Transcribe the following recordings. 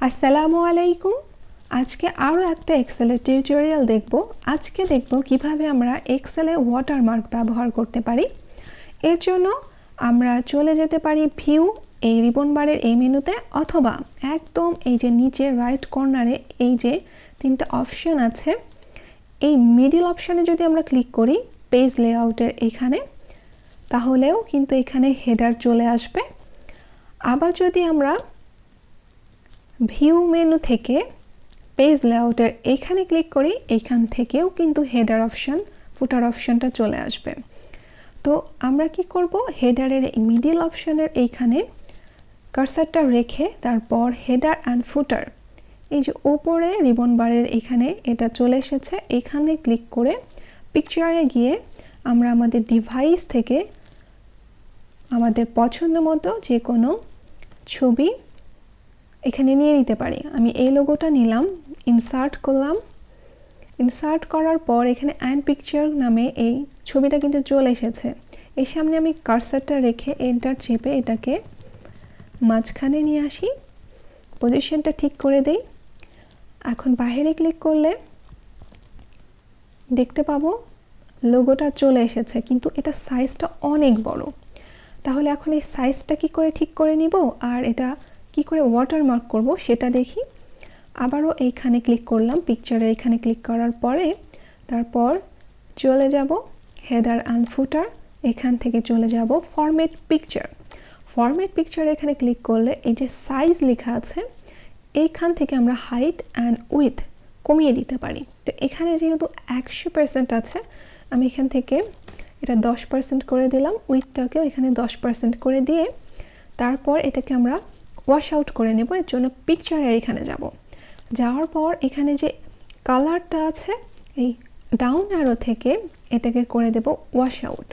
আসসালামু আলাইকুম। আজকে আরও একটা এক্সেলের টিউটোরিয়াল দেখব। আজকে দেখব কিভাবে আমরা এক্সেলে ওয়াটারমার্ক ব্যবহার করতে পারি। এর জন্য আমরা চলে যেতে পারি ভিউ এই রিবন বারের এই মেনুতে, অথবা একদম এই যে নিচে রাইট কর্নারে এই যে তিনটা অপশন আছে, এই মিডল অপশানে যদি আমরা ক্লিক করি পেজ লেআউটের এখানে, তাহলেও কিন্তু এখানে হেডার চলে আসবে। আবার যদি আমরা ভিউ মেনু থেকে পেজ লেআউটের এইখানে ক্লিক করি, এইখান থেকেও কিন্তু হেডার অপশান ফুটার অপশানটা চলে আসবে। তো আমরা কি করব, হেডারের এই মিডল অপশানের এইখানে কার্সারটা রেখে তারপর হেডার অ্যান্ড ফুটার এই যে ওপরে রিবন বারের এখানে এটা চলে এসেছে, এখানে ক্লিক করে পিকচারে গিয়ে আমরা আমাদের ডিভাইস থেকে আমাদের পছন্দ মতো যে কোনো ছবি এখানে নিয়ে নিতে পারি। আমি এই লোগোটা নিলাম, ইনসার্ট করলাম। ইনসার্ট করার পর এখানে অ্যান্ড পিকচার নামে এই ছবিটা কিন্তু চলে এসেছে। এর সামনে আমি কার্সারটা রেখে এন্টার চেপে এটাকে মাঝখানে নিয়ে আসি, পজিশনটা ঠিক করে দেই। এখন বাইরে ক্লিক করলে দেখতে পাবো লোগোটা চলে এসেছে, কিন্তু এটা সাইজটা অনেক বড়। তাহলে এখন এই সাইজটা কি করে ঠিক করে নিব আর এটা কি করে ওয়াটারমার্ক করব সেটা দেখি। আবারও এইখানে ক্লিক করলাম, পিকচারের এখানে ক্লিক করার পরে তারপর চলে যাব হেডার অ্যান্ড ফুটার, এখান থেকে চলে যাব ফরম্যাট পিকচার। ফরম্যাট পিকচার এখানে ক্লিক করলে এই যে সাইজ লেখা আছে এইখান থেকে আমরা হাইট অ্যান্ড উইথ কমিয়ে দিতে পারি। তো এখানে যেহেতু 100% আছে, আমি এখান থেকে এটা 10% করে দিলাম, উইথটাকেও এখানে 10% করে দিয়ে তারপর এটাকে আমরা ওয়াশ আউট করে নেব। এর জন্য পিকচারের এখানে যাব, যাওয়ার পর এখানে যে কালারটা আছে এই ডাউন অ্যারো থেকে এটাকে করে দেব ওয়াশ আউট।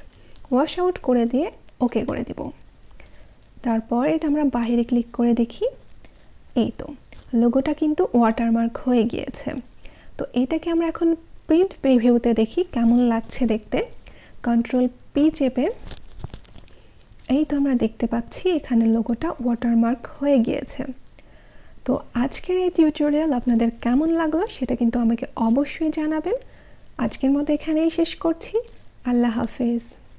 ওয়াশ আউট করে দিয়ে ওকে করে দেব। তারপর এটা আমরা বাইরে ক্লিক করে দেখি, এই তো লোগোটা কিন্তু ওয়াটারমার্ক হয়ে গিয়েছে। তো এটাকে আমরা এখন প্রিন্ট প্রিভিউতে দেখি কেমন লাগছে দেখতে। কন্ট্রোল পি চেপে এই তো আমরা দেখতে পাচ্ছি এখানে লোগোটা ওয়াটারমার্ক হয়ে গিয়েছে। তো আজকের এই টিউটোরিয়াল আপনাদের কেমন লাগলো সেটা কিন্তু আমাকে অবশ্যই জানাবেন। আজকের মতো এখানেই শেষ করছি। আল্লাহ হাফেজ।